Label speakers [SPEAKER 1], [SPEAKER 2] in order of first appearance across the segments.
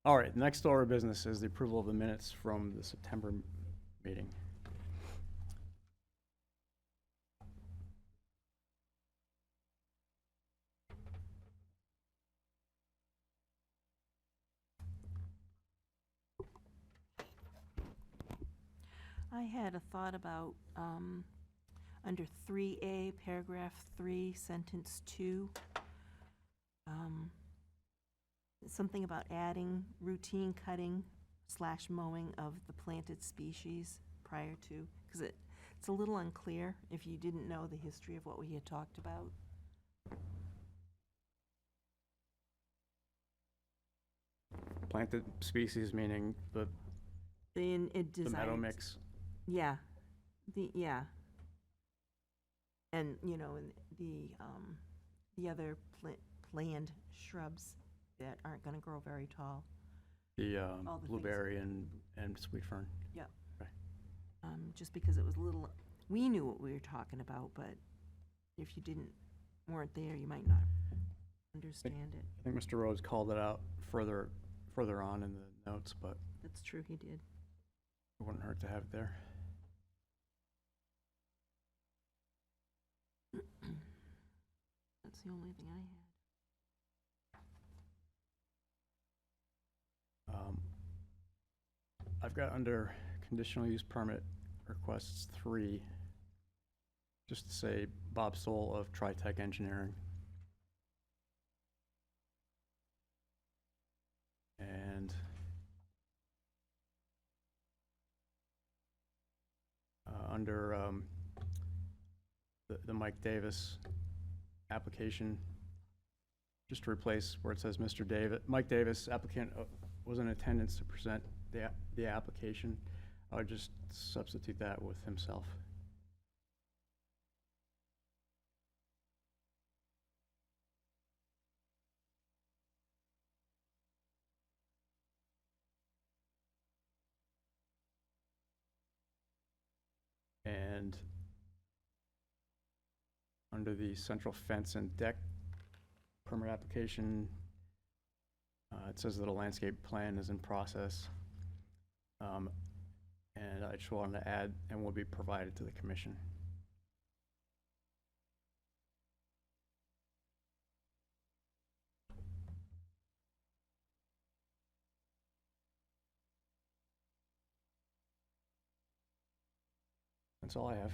[SPEAKER 1] All right, next order of business is the approval of the minutes from the September meeting.
[SPEAKER 2] I had a thought about, under 3A, paragraph 3, sentence 2, something about adding routine cutting / mowing of the planted species prior to, because it's a little unclear if you didn't know the history of what we had talked about.
[SPEAKER 1] Planted species meaning the meadow mix.
[SPEAKER 2] Yeah, and and the other planned shrubs that aren't going to grow very tall.
[SPEAKER 1] The
[SPEAKER 2] All the
[SPEAKER 1] blueberry and sweet fern.
[SPEAKER 2] Yep.
[SPEAKER 1] Right.
[SPEAKER 2] Just because it was a little, we knew what we were talking about, but if you weren't there, you might not understand it.
[SPEAKER 1] I think Mr. Rhodes called it out further on in the notes, but
[SPEAKER 2] That's true, he did.
[SPEAKER 1] it wouldn't hurt to have it there.
[SPEAKER 2] That's the only thing I had.
[SPEAKER 1] I've got under conditional use permit requests 3, just to say Bob Stoll of TriTech Engineering. And under the Mike Davis application, just to replace where it says Mike Davis, applicant, was in attendance to present the application. I would just substitute that with himself. And under the central fence and deck permit application, it says that a landscape plan is in process. And I just wanted to add, and will be provided to the commission. That's all I have.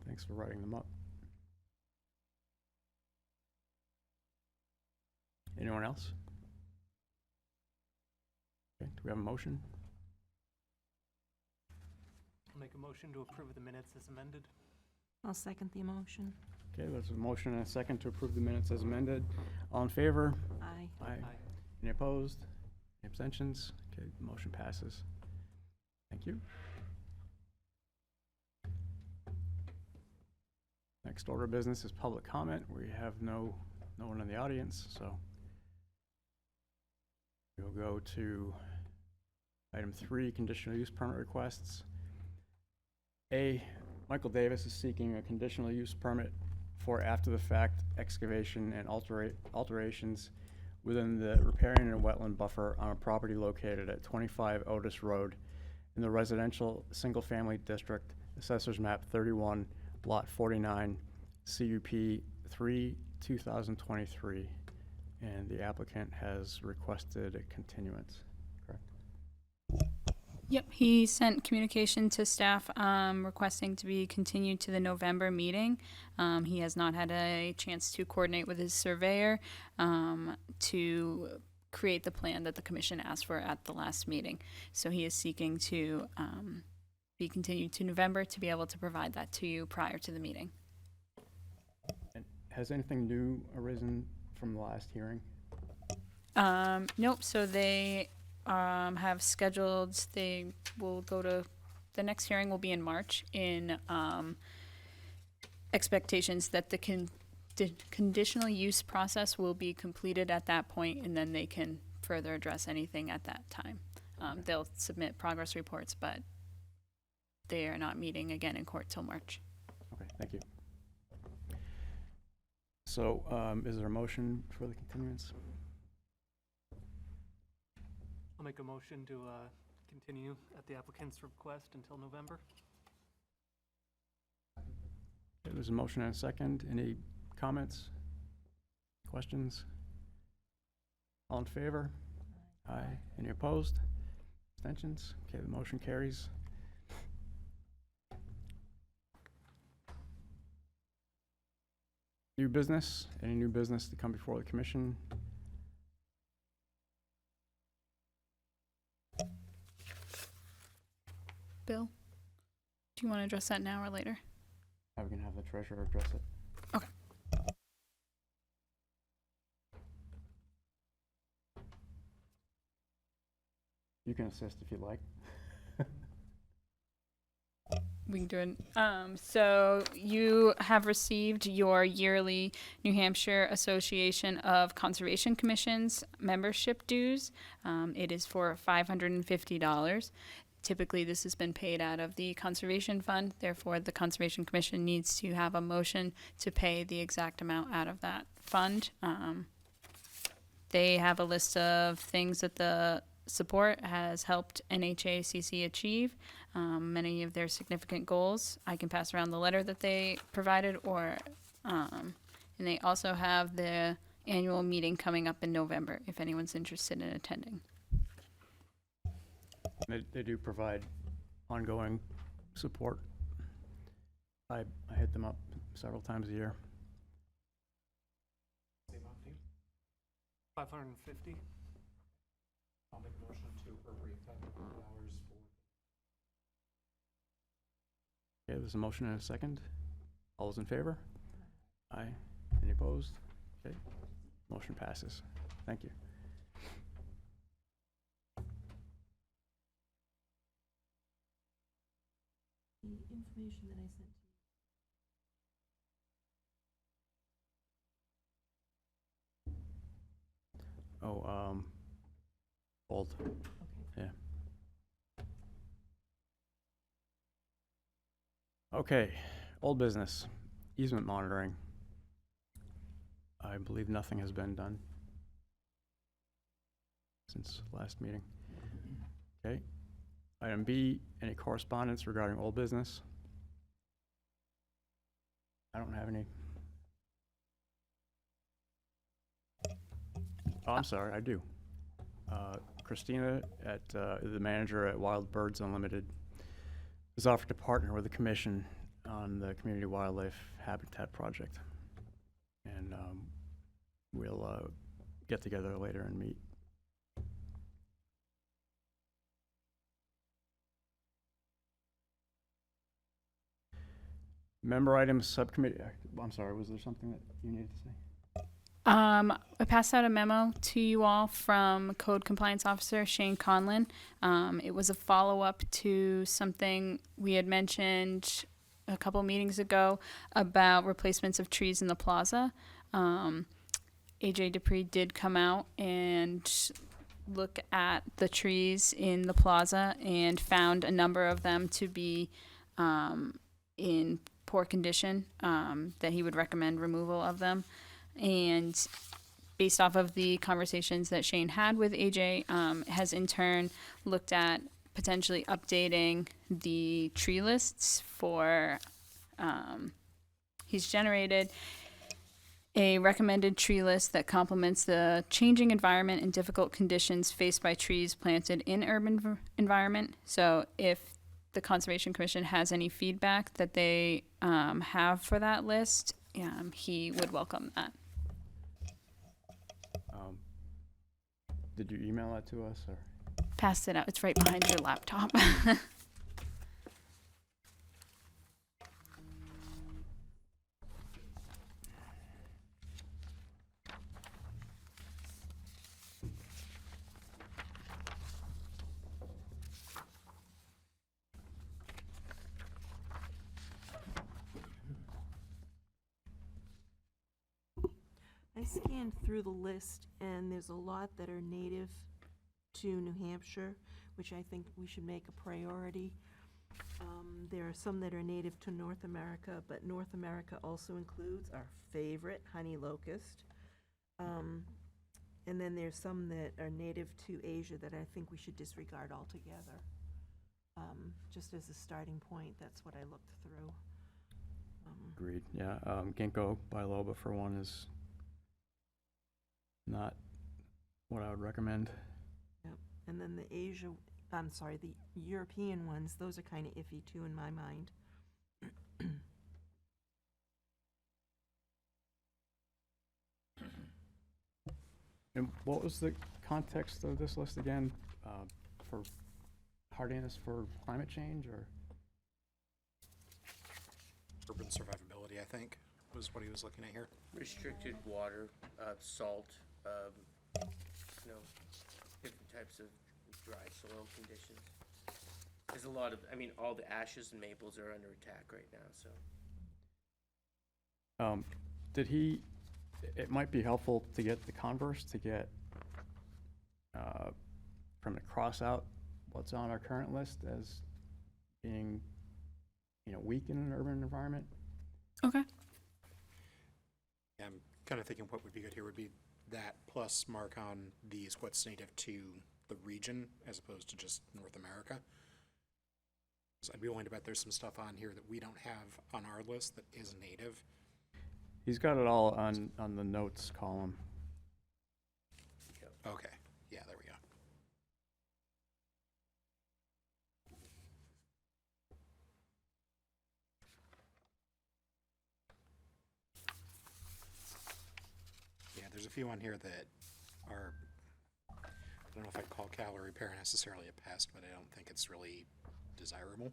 [SPEAKER 1] Thanks for writing them up. Anyone else? Okay, do we have a motion?
[SPEAKER 3] I'll make a motion to approve the minutes as amended.
[SPEAKER 2] I'll second the motion.
[SPEAKER 1] Okay, there's a motion and a second to approve the minutes as amended. All in favor?
[SPEAKER 2] Aye.
[SPEAKER 1] Aye. Any opposed? Any abstentions? Okay, the motion passes. Thank you. Next order of business is public comment. We have no one in the audience, so we'll go to item 3, conditional use permit requests. A, Michael Davis is seeking a conditional use permit for after-the-fact excavation and alterations within the riparian and wetland buffer on a property located at 25 Otis Road in the residential single-family district, Assessors Map 31, Lot 49, CUP 3, 2023. And the applicant has requested a continuance, correct?
[SPEAKER 4] Yep, he sent communication to staff requesting to be continued to the November meeting. He has not had a chance to coordinate with his surveyor to create the plan that the commission asked for at the last meeting. So he is seeking to be continued to November to be able to provide that to you prior to the meeting.
[SPEAKER 1] And has anything new arisen from the last hearing?
[SPEAKER 4] Nope, so they have scheduled, they will go to, the next hearing will be in March in expectations that the conditional use process will be completed at that point, and then they can further address anything at that time. They'll submit progress reports, but they are not meeting again in court till March.
[SPEAKER 1] Okay, thank you. So, is there a motion for the continuance?
[SPEAKER 3] I'll make a motion to continue at the applicant's request until November.
[SPEAKER 1] There's a motion and a second. Any comments? Questions? All in favor? Aye. Any opposed? Abstentions? Okay, the motion carries. New business? Any new business to come before the commission?
[SPEAKER 4] Bill, do you want to address that now or later?
[SPEAKER 1] We can have the treasurer address it.
[SPEAKER 4] Okay.
[SPEAKER 1] You can assist if you'd like.
[SPEAKER 4] We can do it. So you have received your yearly New Hampshire Association of Conservation Commissions membership dues. It is for $550. Typically, this has been paid out of the Conservation Fund. Therefore, the Conservation Commission needs to have a motion to pay the exact amount out of that fund. They have a list of things that the support has helped NHACC achieve, many of their significant goals. I can pass around the letter that they provided, and they also have the annual meeting coming up in November if anyone's interested in attending.
[SPEAKER 1] They do provide ongoing support. I hit them up several times a year.
[SPEAKER 3] Same amount, Dean? 550.
[SPEAKER 5] I'll make a motion to appropriate $500 for.
[SPEAKER 1] Okay, there's a motion and a second. All those in favor? Aye. Any opposed? Okay, motion passes. Thank you.
[SPEAKER 2] The information that I sent to you.
[SPEAKER 1] Oh, old.
[SPEAKER 2] Okay.
[SPEAKER 1] Yeah. Okay, old business, easement monitoring. I believe nothing has been done since last meeting. Okay. Item B, any correspondence regarding old business? I don't have any. Oh, I'm sorry, I do. Christina, the manager at Wild Birds Unlimited, has offered to partner with the commission on the community wildlife habitat project. And we'll get together later and meet. Member items subcommittee, I'm sorry, was there something that you needed to say?
[SPEAKER 4] I passed out a memo to you all from Code Compliance Officer Shane Conlon. It was a follow-up to something we had mentioned a couple meetings ago about replacements of trees in the plaza. AJ Dupree did come out and look at the trees in the plaza and found a number of them to be in poor condition, that he would recommend removal of them. And based off of the conversations that Shane had with AJ, has in turn looked at potentially updating the tree lists for, he's generated a recommended tree list that complements the changing environment and difficult conditions faced by trees planted in urban environment. So if the Conservation Commission has any feedback that they have for that list, he would welcome that.
[SPEAKER 1] Did you email that to us, or?
[SPEAKER 4] Pass it out. It's right behind your laptop.
[SPEAKER 2] I scanned through the list, and there's a lot that are native to New Hampshire, which I think we should make a priority. There are some that are native to North America, but North America also includes our favorite honey locust. And then there's some that are native to Asia that I think we should disregard altogether. Just as a starting point, that's what I looked through.
[SPEAKER 1] Agreed, yeah. Ginkgo biloba, for one, is not what I would recommend.
[SPEAKER 2] And then the the European ones, those are kind of iffy too in my mind.
[SPEAKER 1] And what was the context of this list again? For hardiness for climate change, or?
[SPEAKER 5] Urban survivability, I think, was what he was looking at here.
[SPEAKER 6] Restricted water, salt, different types of dry soil conditions. There's a lot of, all the ashes and maples are under attack right now, so.
[SPEAKER 1] Did he, it might be helpful to get the converse, to get, from the cross out what's on our current list as being, weak in an urban environment.
[SPEAKER 4] Okay.
[SPEAKER 5] I'm kind of thinking what would be good here would be that plus mark on these what's native to the region as opposed to just North America. So I'd be willing to bet there's some stuff on here that we don't have on our list that is native.
[SPEAKER 1] He's got it all on the notes column.
[SPEAKER 5] Okay, yeah, there we go. Yeah, there's a few on here that are, I don't know if I'd call calorie repair necessarily a pest, but I don't think it's really desirable.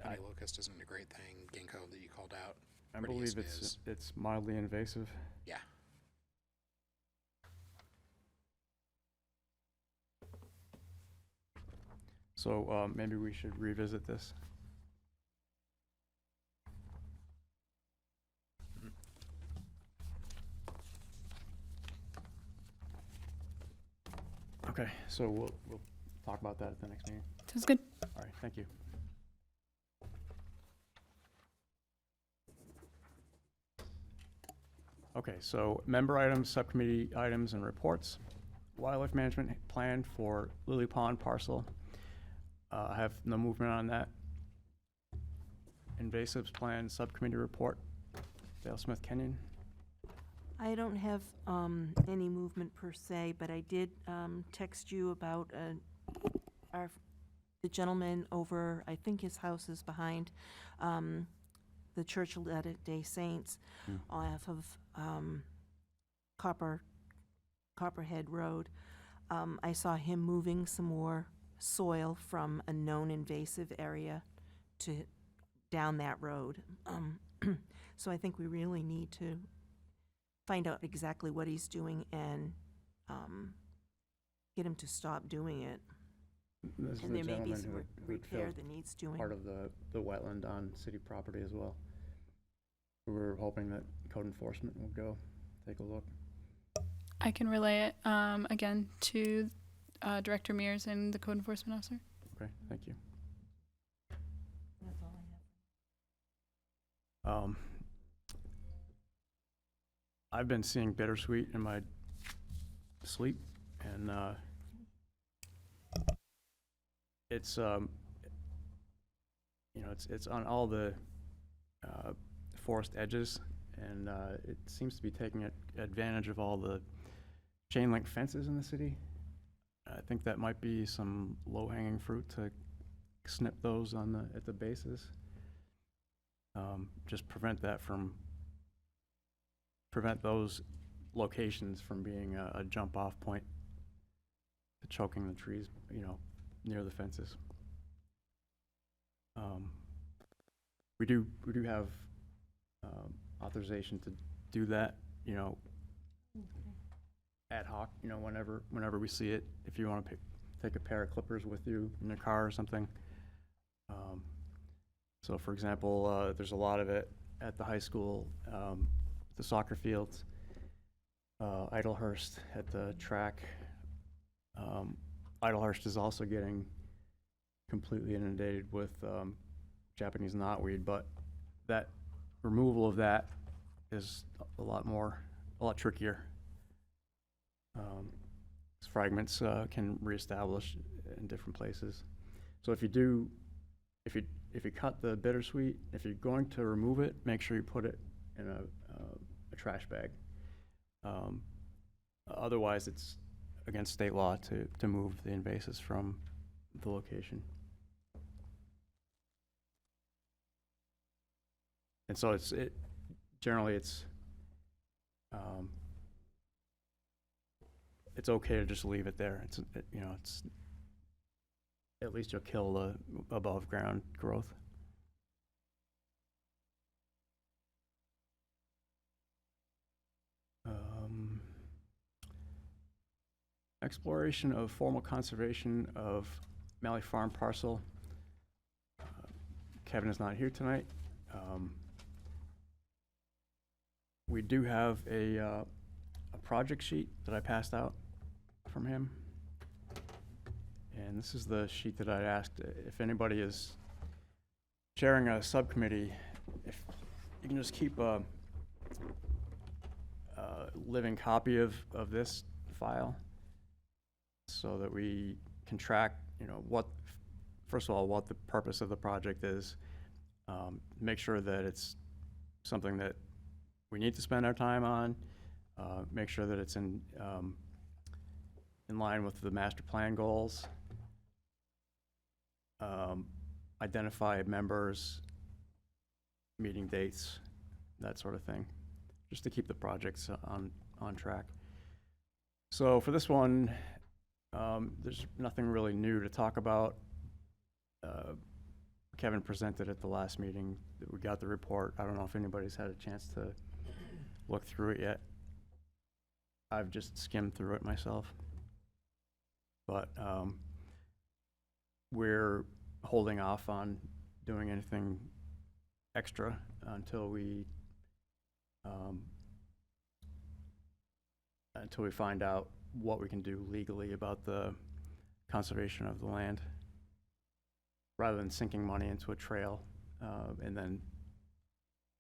[SPEAKER 5] Honey locust isn't a great thing. Ginkgo that you called out.
[SPEAKER 1] I believe it's mildly invasive.
[SPEAKER 5] Yeah.
[SPEAKER 1] So maybe we should revisit this. Okay, so we'll talk about that at the next meeting.
[SPEAKER 4] Sounds good.
[SPEAKER 1] All right, thank you. Okay, so member items, subcommittee items, and reports. Wildlife management plan for Lily Pond parcel. I have no movement on that. Invasives plan, subcommittee report. Dale Smith Kenyon.
[SPEAKER 2] I don't have any movement per se, but I did text you about the gentleman over, I think his house is behind the Church of Latter-day Saints off of Copperhead Road. I saw him moving some more soil from a known invasive area to down that road. So I think we really need to find out exactly what he's doing and get him to stop doing it.
[SPEAKER 1] This is
[SPEAKER 2] And
[SPEAKER 1] the
[SPEAKER 2] there may be
[SPEAKER 1] gentleman
[SPEAKER 2] some
[SPEAKER 1] who
[SPEAKER 2] repair
[SPEAKER 1] filled
[SPEAKER 2] that needs doing.
[SPEAKER 1] part of the wetland on city property as well. We were hoping that code enforcement would go take a look.
[SPEAKER 4] I can relay it again to Director Mears and the code enforcement officer.
[SPEAKER 1] Okay, thank you.
[SPEAKER 2] That's all I have.
[SPEAKER 1] I've been seeing bittersweet in my sleep, and it's it's on all the forest edges, and it seems to be taking advantage of all the chain link fences in the city. I think that might be some low-hanging fruit to snip those at the bases. Just prevent those locations from being a jump-off point to choking the trees, near the fences. We do have authorization to do that, ad hoc, whenever we see it. If you want to take a pair of clippers with you in your car or something. So, for example, there's a lot of it at the high school, the soccer fields, Idlehurst at the track. Idlehurst is also getting completely inundated with Japanese knotweed, but that removal of that is a lot trickier. 'Cause fragments can reestablish in different places. So if you cut the bittersweet, if you're going to remove it, make sure you put it in a trash bag. Otherwise, it's against state law to move the invasives from the location. And so generally it's okay to just leave it there. It's at least you'll kill the above ground growth. Exploration of formal conservation of Malley Farm parcel. Kevin is not here tonight. We do have a project sheet that I passed out from him. And this is the sheet that I asked if anybody is chairing a subcommittee, if you can just keep a living copy of this file so that we can track, first of all, what the purpose of the project is, make sure that it's something that we need to spend our time on, make sure that it's in line with the master plan goals, identify members, meeting dates, that sort of thing, just to keep the projects on track. So for this one, there's nothing really new to talk about. Kevin presented at the last meeting that we got the report. I don't know if anybody's had a chance to look through it yet. I've just skimmed through it myself. But we're holding off on doing anything extra until we find out what we can do legally about the conservation of the land, rather than sinking money into a trail and then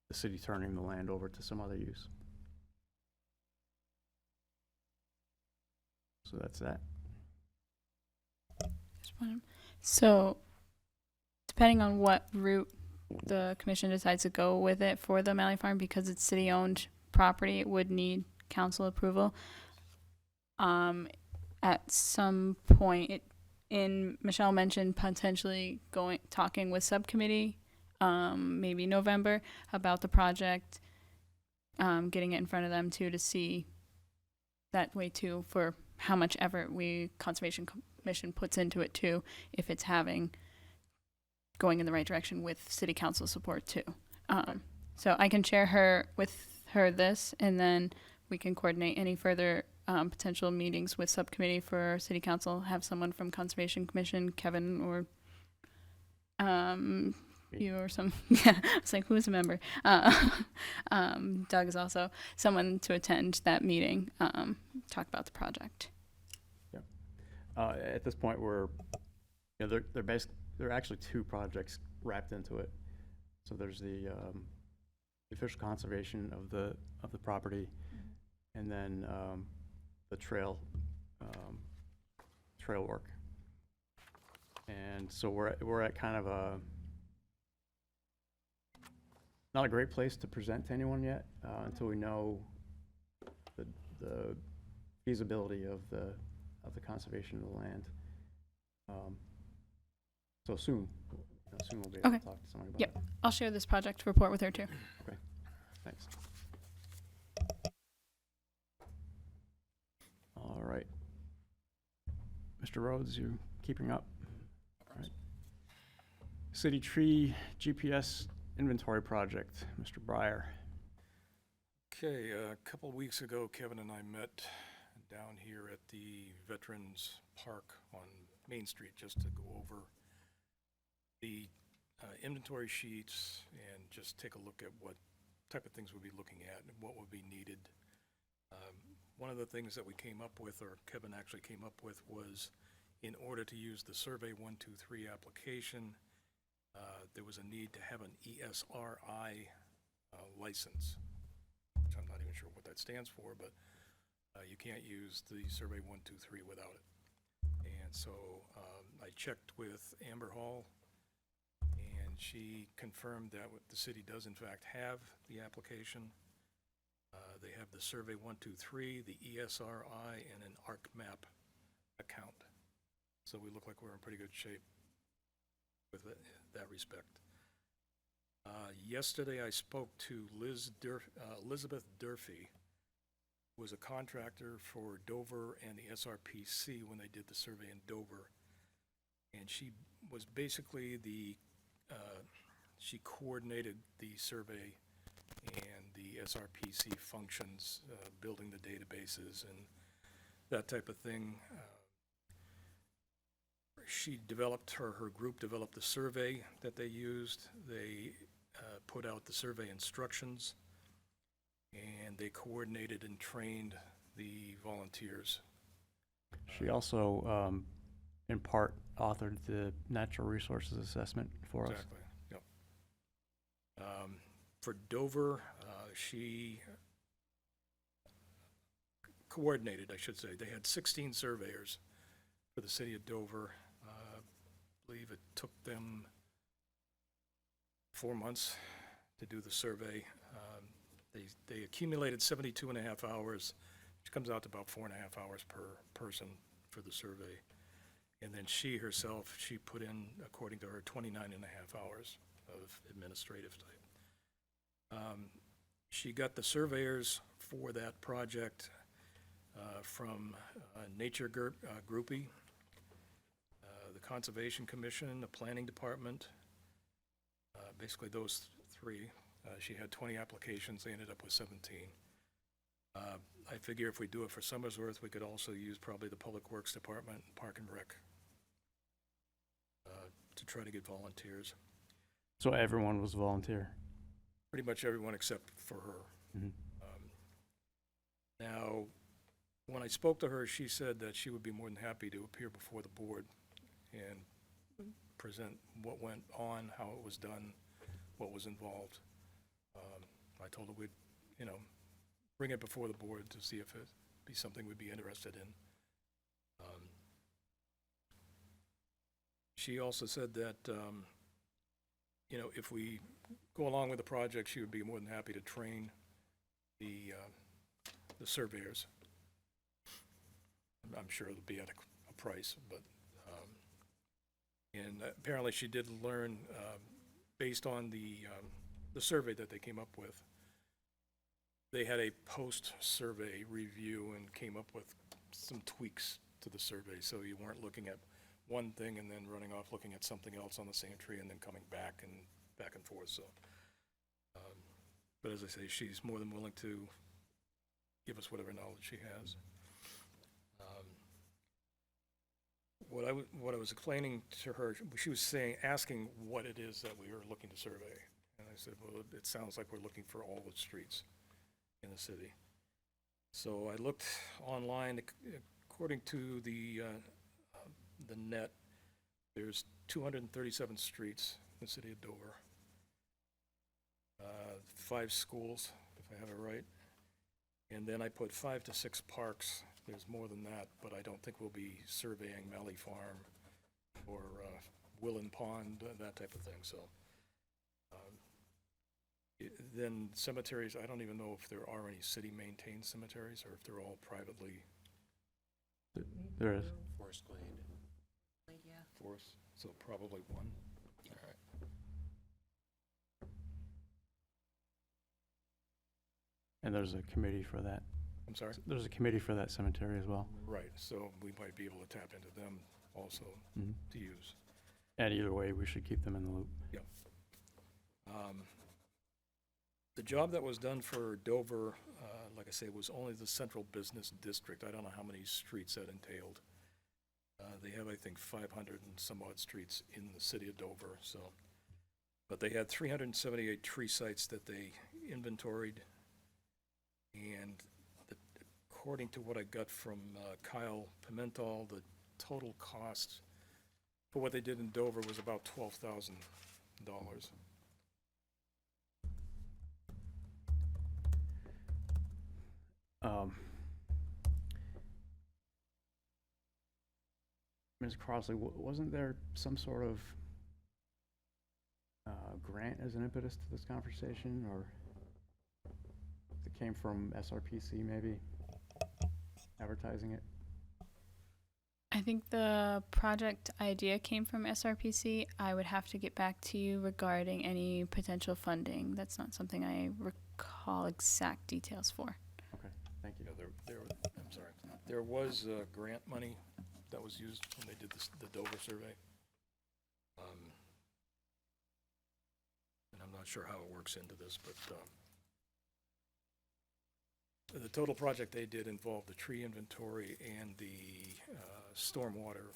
[SPEAKER 1] the city turning the land over to some other use. So that's that.
[SPEAKER 4] So, depending on what route the commission decides to go with it for the Malley Farm, because it's city-owned property, it would need council approval. At some point, Michelle mentioned potentially talking with subcommittee, maybe November, about the project, getting it in front of them too, to see that way too, for how much effort Conservation Commission puts into it too, if it's going in the right direction with city council support too. So I can share with her this, and then we can coordinate any further potential meetings with subcommittee for city council, have someone from Conservation Commission, Kevin, or you or some, yeah, it's like, who's a member? Doug is also someone to attend that meeting, talk about the project.
[SPEAKER 1] At this point, there are actually two projects wrapped into it. So there's the official conservation of the property, and then the trail work. And so we're at kind of not a great place to present to anyone yet until we know the feasibility of the conservation of the land. So soon we'll be able to talk to somebody about it.
[SPEAKER 4] I'll share this project report with her too.
[SPEAKER 1] Okay, thanks. All right. Mr. Rhodes, you keeping up? All right. City tree GPS inventory project, Mr. Breyer.
[SPEAKER 7] Okay, a couple of weeks ago, Kevin and I met down here at the Veterans Park on Main Street just to go over the inventory sheets and just take a look at what type of things we'll be looking at and what would be needed. One of the things that we came up with, or Kevin actually came up with, was in order to use the Survey 123 application, there was a need to have an ESRI license, which I'm not even sure what that stands for, but you can't use the Survey 123 without it. And so I checked with Amber Hall, and she confirmed that the city does in fact have the application. They have the Survey 123, the ESRI, and an ArcMap account. So we look like we're in pretty good shape with that respect. Yesterday, I spoke to Elizabeth Durfee, who was a contractor for Dover and the SRPC when they did the survey in Dover. And she was basically she coordinated the survey and the SRPC functions, building the databases and that type of thing. She developed, her group developed the survey that they used. They put out the survey instructions, and they coordinated and trained the volunteers.
[SPEAKER 1] She also, in part, authored the natural resources assessment for us.
[SPEAKER 7] Exactly, yep. For Dover, she coordinated, I should say. They had 16 surveyors for the city of Dover. I believe it took them 4 months to do the survey. They accumulated 72 and a half hours, which comes out to about 4.5 hours per person for the survey. And then she herself, she put in, according to her, 29 and a half hours of administrative type. She got the surveyors for that project from Nature Groupie, the Conservation Commission, the Planning Department, basically those three. She had 20 applications, they ended up with 17. I figure if we do it for Somersworth, we could also use probably the Public Works Department, Park and Rec, to try to get volunteers.
[SPEAKER 1] So everyone was volunteer.
[SPEAKER 7] Pretty much everyone except for her.
[SPEAKER 1] Mhm.
[SPEAKER 7] Now, when I spoke to her, she said that she would be more than happy to appear before the board and present what went on, how it was done, what was involved. I told her we'd, bring it before the board to see if it'd be something we'd be interested in. She also said that, if we go along with the project, she would be more than happy to train the surveyors. I'm sure it'll be at a price, but, and apparently she did learn, based on the survey that they came up with, they had a post-survey review and came up with some tweaks to the survey, so you weren't looking at one thing and then running off looking at something else on the same tree and then coming back and forth, so. But as I say, she's more than willing to give us whatever knowledge she has. What I was explaining to her, she was asking what it is that we were looking to survey. And I said, well, it sounds like we're looking for all the streets in the city. So I looked online, according to the net, there's 237 streets in the city of Dover. 5 schools, if I have it right. And then I put 5 to 6 parks. There's more than that, but I don't think we'll be surveying Malley Farm or Willen Pond, that type of thing, so. Then cemeteries, I don't even know if there are any city-maintained cemeteries or if they're all privately
[SPEAKER 1] There is.
[SPEAKER 5] Forest Glade.
[SPEAKER 7] forced, so probably one. All right.
[SPEAKER 1] And there's a committee for that.
[SPEAKER 7] I'm sorry?
[SPEAKER 1] There's a committee for that cemetery as well.
[SPEAKER 7] Right, so we might be able to tap into them also
[SPEAKER 1] Mhm.
[SPEAKER 7] to use.
[SPEAKER 1] And either way, we should keep them in the loop.
[SPEAKER 7] The job that was done for Dover, like I say, was only the central business district. I don't know how many streets that entailed. They have, I think, 500 and some odd streets in the city of Dover, so. But they had 378 tree sites that they inventoried. And according to what I got from Kyle Pimental, the total cost for what they did in Dover was about $12,000
[SPEAKER 1] Ms. Crossley, wasn't there some sort of grant as an impetus to this conversation, or it came from SRPC maybe, advertising it?
[SPEAKER 4] I think the project idea came from SRPC. I would have to get back to you regarding any potential funding. That's not something I recall exact details for.
[SPEAKER 1] Okay, thank you.
[SPEAKER 7] Yeah, I'm sorry. There was grant money that was used when they did the Dover survey. And I'm not sure how it works into this, but the total project they did involved the tree inventory and the stormwater,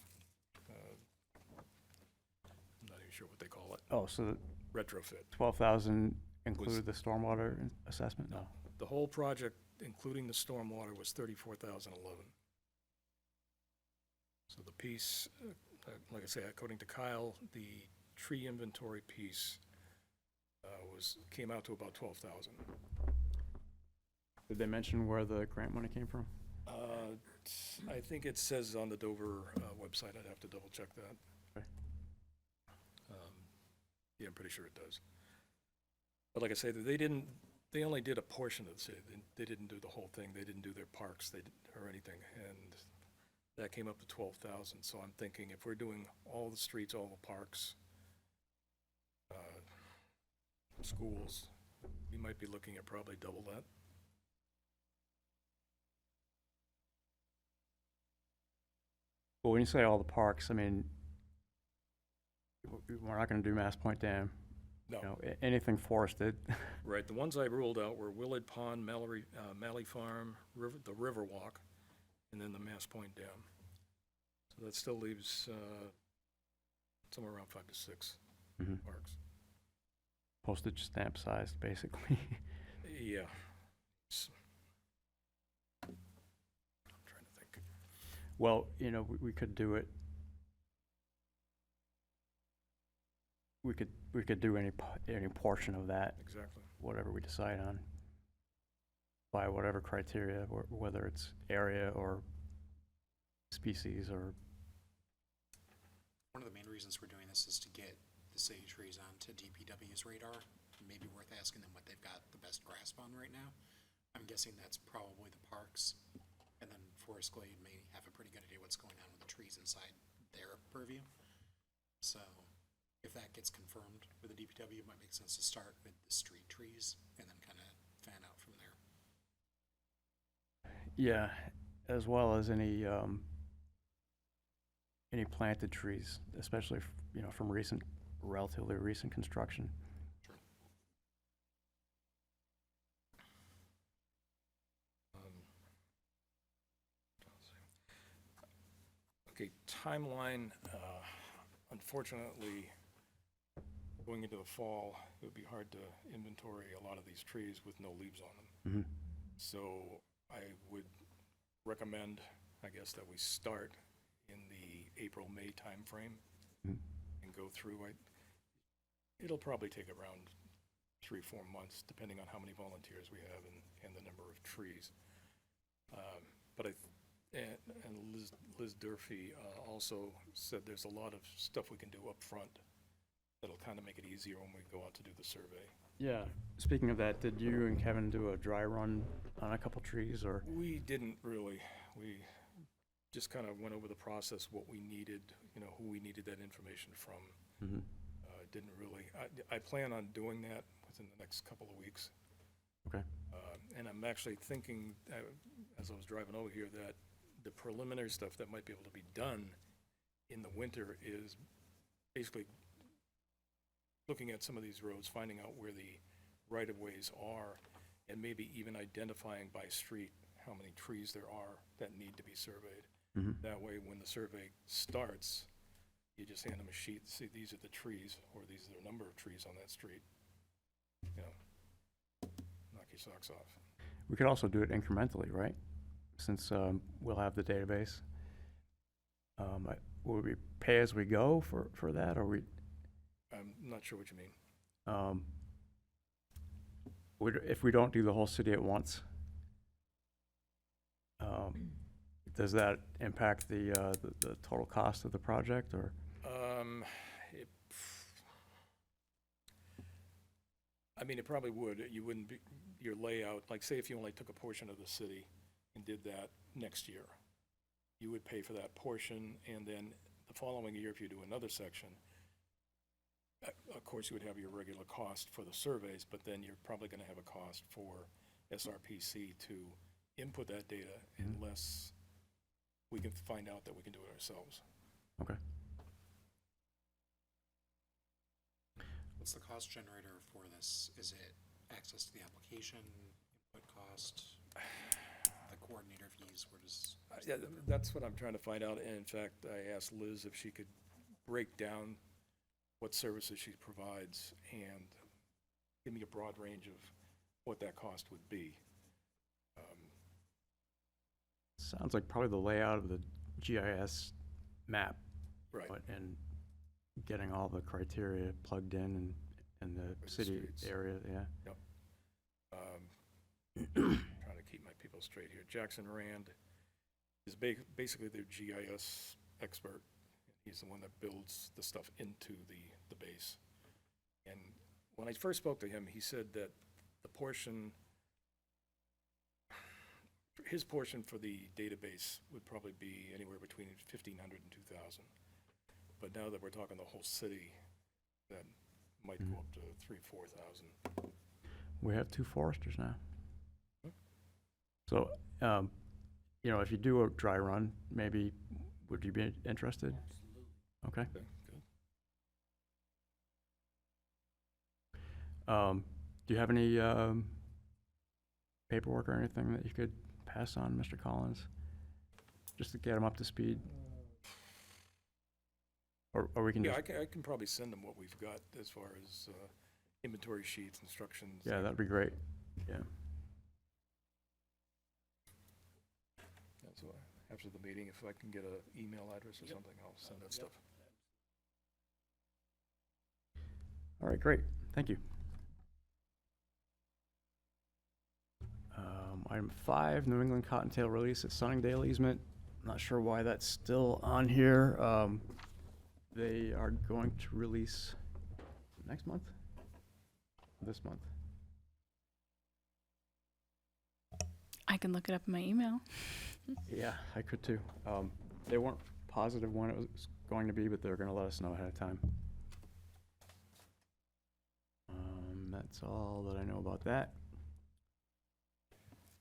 [SPEAKER 7] I'm not even sure what they call it,
[SPEAKER 1] Oh, so
[SPEAKER 7] retrofit.
[SPEAKER 1] 12,000 included the stormwater assessment? No.
[SPEAKER 7] The whole project, including the stormwater, was 34,011. So the piece, like I say, according to Kyle, the tree inventory piece came out to about 12,000.
[SPEAKER 1] Did they mention where the grant money came from?
[SPEAKER 7] I think it says on the Dover website. I'd have to double check that.
[SPEAKER 1] Okay.
[SPEAKER 7] Yeah, I'm pretty sure it does. But like I say, they only did a portion of the city. They didn't do the whole thing. They didn't do their parks or anything. And that came up to 12,000. So I'm thinking if we're doing all the streets, all the parks, schools, we might be looking at probably double that.
[SPEAKER 1] Well, when you say all the parks, I mean, we're not going to do Mass Point Dam.
[SPEAKER 7] No.
[SPEAKER 1] You know, anything forested.
[SPEAKER 7] Right, the ones I ruled out were Willard Pond, Malley Farm, the Riverwalk, and then the Mass Point Dam. So that still leaves somewhere around 5 to 6
[SPEAKER 1] Mhm.
[SPEAKER 7] parks.
[SPEAKER 1] Postage stamp sized, basically.
[SPEAKER 7] Yeah. I'm trying to think.
[SPEAKER 1] Well, you know, we could do it. We could do any portion of that,
[SPEAKER 7] Exactly.
[SPEAKER 1] whatever we decide on, by whatever criteria, whether it's area or species or.
[SPEAKER 5] One of the main reasons we're doing this is to get the city trees onto DPW's radar. Maybe worth asking them what they've got the best grasp on right now. I'm guessing that's probably the parks, and then Forest Glade may have a pretty good idea what's going on with the trees inside their purview. So if that gets confirmed with the DPW, it might make sense to start with the street trees and then kind of fan out from there.
[SPEAKER 1] Yeah, as well as any planted trees, especially from relatively recent construction.
[SPEAKER 5] Sure.
[SPEAKER 7] Okay, timeline, unfortunately, going into the fall, it would be hard to inventory a lot of these trees with no leaves on them.
[SPEAKER 1] Mm-hmm.
[SPEAKER 7] So I would recommend, I guess, that we start in the April-May timeframe and go through it. It'll probably take around 3-4 months, depending on how many volunteers we have and the number of trees. And Liz Durfee also said there's a lot of stuff we can do up front that'll kind of make it easier when we go out to do the survey.
[SPEAKER 1] Yeah. Speaking of that, did you and Kevin do a dry run on a couple trees, or?
[SPEAKER 7] We didn't really. We just kind of went over the process, what we needed, who we needed that information from.
[SPEAKER 1] Mm-hmm.
[SPEAKER 7] Didn't really. I plan on doing that within the next couple of weeks.
[SPEAKER 1] Okay.
[SPEAKER 7] And I'm actually thinking, as I was driving over here, that the preliminary stuff that might be able to be done in the winter is basically looking at some of these roads, finding out where the right-of-ways are, and maybe even identifying by street how many trees there are that need to be surveyed.
[SPEAKER 1] Mm-hmm.
[SPEAKER 7] That way, when the survey starts, you just hand them a sheet, see these are the trees, or these are the number of trees on that street. Knock your socks off.
[SPEAKER 1] We could also do it incrementally, right? Since we'll have the database. Will we pay as we go for that, or we?
[SPEAKER 7] I'm not sure what you mean.
[SPEAKER 1] If we don't do the whole city at once, does that impact the total cost of the project, or?
[SPEAKER 7] It, I mean, it probably would. You wouldn't be, your layout, like say if you only took a portion of the city and did that next year, you would pay for that portion, and then the following year, if you do another section, of course, you would have your regular cost for the surveys, but then you're probably gonna have a cost for SRPC to input that data unless we can find out that we can do it ourselves.
[SPEAKER 1] Okay.
[SPEAKER 5] What's the cost generator for this? Is it access to the application, input cost, the coordinator fees? Where does?
[SPEAKER 7] Yeah, that's what I'm trying to find out. And in fact, I asked Liz if she could break down what services she provides and give me a broad range of what that cost would be.
[SPEAKER 1] Sounds like probably the layout of the GIS map.
[SPEAKER 7] Right.
[SPEAKER 1] And getting all the criteria plugged in the
[SPEAKER 7] the
[SPEAKER 1] city
[SPEAKER 7] streets.
[SPEAKER 1] area, yeah.
[SPEAKER 7] Trying to keep my people straight here. Jackson Rand is basically their GIS expert. He's the one that builds the stuff into the base. And when I first spoke to him, he said that the portion, his portion for the database would probably be anywhere between 1,500 and 2,000. But now that we're talking the whole city, that might go up to 3,000, 4,000.
[SPEAKER 1] We have 2 foresters now. So, if you do a dry run, maybe, would you be interested? Okay.
[SPEAKER 7] Okay, good.
[SPEAKER 1] Do you have any paperwork or anything that you could pass on, Mr. Collins? Just to get him up to speed? Or we can
[SPEAKER 7] Yeah,
[SPEAKER 1] just,
[SPEAKER 7] I can probably send them what we've got as far as inventory sheets, instructions.
[SPEAKER 1] yeah, that'd be great, yeah.
[SPEAKER 7] That's why, after the meeting, if I can get an email address or something, I'll send that stuff.
[SPEAKER 1] All right, great, thank you. Item 5, New England Cottontail release at Sunningdale easement. Not sure why that's still on here. They are going to release next month? This month?
[SPEAKER 4] I can look it up in my email.
[SPEAKER 1] Yeah, I could too. They weren't positive when it was going to be, but they're gonna let us know ahead of time. That's all that I know about that.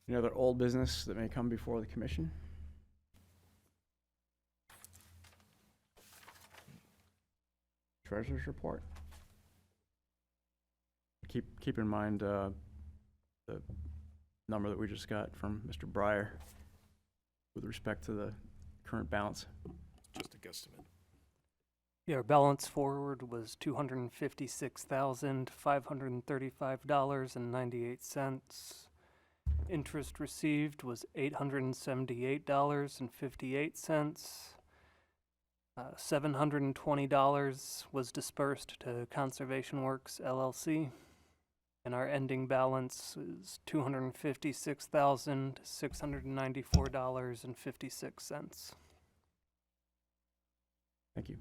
[SPEAKER 1] Any other old business that may come before the commission? Treasurer's report. Keep in mind the number that we just got from Mr. Breyer with respect to the current balance.
[SPEAKER 7] Just a guesstimate.
[SPEAKER 3] Yeah, our balance forward was $256,535.98. Interest received was $878.58. $720 was dispersed to Conservation Works LLC, and our ending balance is $256,694.56.
[SPEAKER 1] Thank you.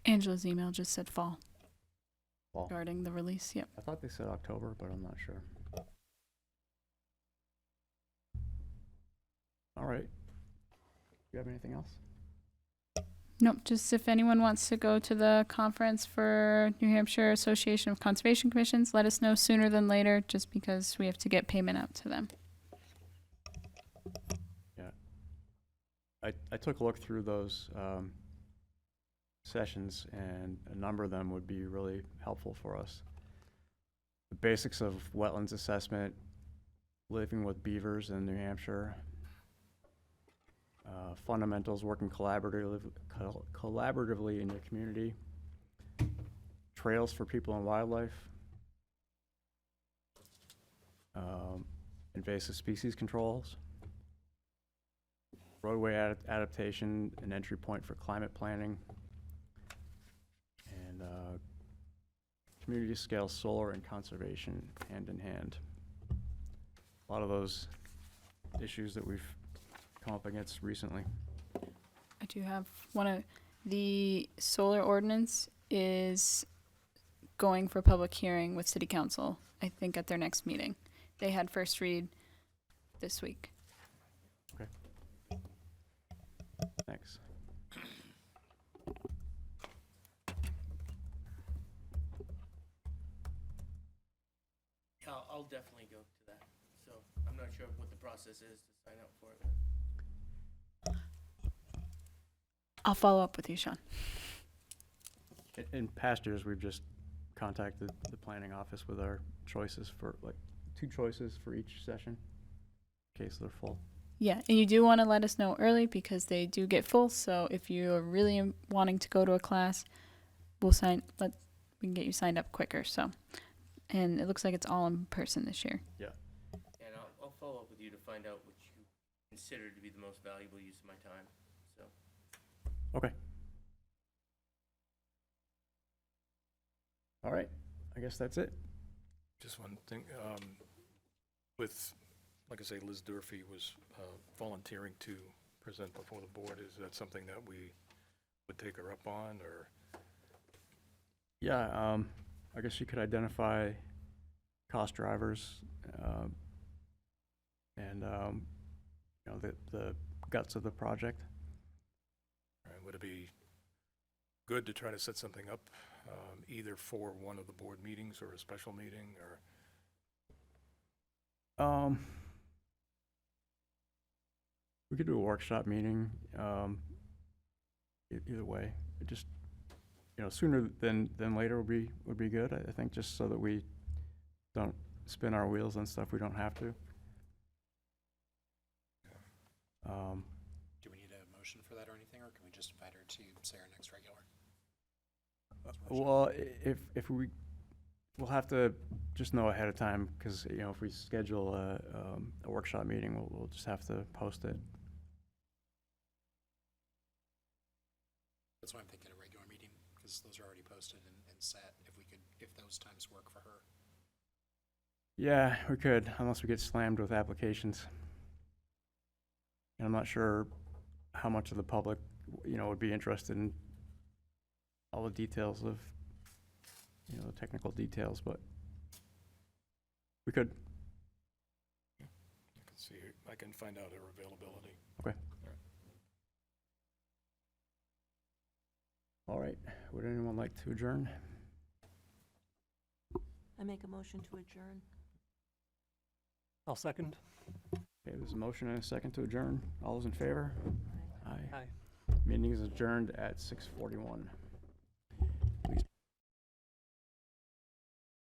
[SPEAKER 4] Angela's email just said fall
[SPEAKER 1] Fall.
[SPEAKER 4] regarding the release. Yep.
[SPEAKER 1] I thought they said October, but I'm not sure. All right. Do you have anything else?
[SPEAKER 4] Nope. Just if anyone wants to go to the conference for New Hampshire Association of Conservation Commissions, let us know sooner than later, just because we have to get payment out to them.
[SPEAKER 1] Yeah. I took a look through those sessions, and a number of them would be really helpful for us. The basics of wetlands assessment, living with beavers in New Hampshire, fundamentals, working collaboratively in your community, trails for people and wildlife, invasive species controls, roadway adaptation, an entry point for climate planning, and community scale solar and conservation hand in hand. A lot of those issues that we've come up against recently.
[SPEAKER 4] I do have one of the solar ordinance is going for public hearing with city council, I think at their next meeting. They had first read this week.
[SPEAKER 1] Thanks.
[SPEAKER 6] Yeah, I'll definitely go to that. So I'm not sure what the process is to sign up for it.
[SPEAKER 4] I'll follow up with you, Sean.
[SPEAKER 1] In past years, we've just contacted the planning office with our choices for, like, 2 choices for each session, in case they're full.
[SPEAKER 4] Yeah, and you do want to let us know early because they do get full. So if you are really wanting to go to a class, we can get you signed up quicker. So, and it looks like it's all in person this year.
[SPEAKER 6] And I'll follow up with you to find out what you consider to be the most valuable use of my time. So
[SPEAKER 1] Okay. All right, I guess that's it.
[SPEAKER 7] Just one thing, with, like I say, Liz Durfee was volunteering to present before the board. Is that something that we would take her up on, or?
[SPEAKER 1] Yeah, I guess you could identify cost drivers, and, you know, the guts of the project.
[SPEAKER 7] Would it be good to try to set something up, either for one of the board meetings or a special meeting, or?
[SPEAKER 1] We could do a workshop meeting, either way. It just, you know, sooner than later would be good, I think, just so that we don't spin our wheels on stuff we don't have to.
[SPEAKER 5] Do we need a motion for that or anything, or can we just invite her to, say, our next regular?
[SPEAKER 1] Well, we'll have to just know ahead of time, because, you know, if we schedule a workshop meeting, we'll just have to post it.
[SPEAKER 5] That's why I'm thinking a regular meeting, because those are already posted and set, if those times work for her.
[SPEAKER 1] Yeah, we could, unless we get slammed with applications. And I'm not sure how much of the public, you know, would be interested in all the details of, you know, the technical details, but we could.
[SPEAKER 7] I can see, I can find out her availability.
[SPEAKER 1] Okay. All right, would anyone like to adjourn?
[SPEAKER 2] I make a motion to adjourn.
[SPEAKER 3] I'll second.
[SPEAKER 1] Okay, there's a motion and a second to adjourn. All those in favor? Aye.
[SPEAKER 3] Aye.
[SPEAKER 1] Meeting is adjourned at 6:41.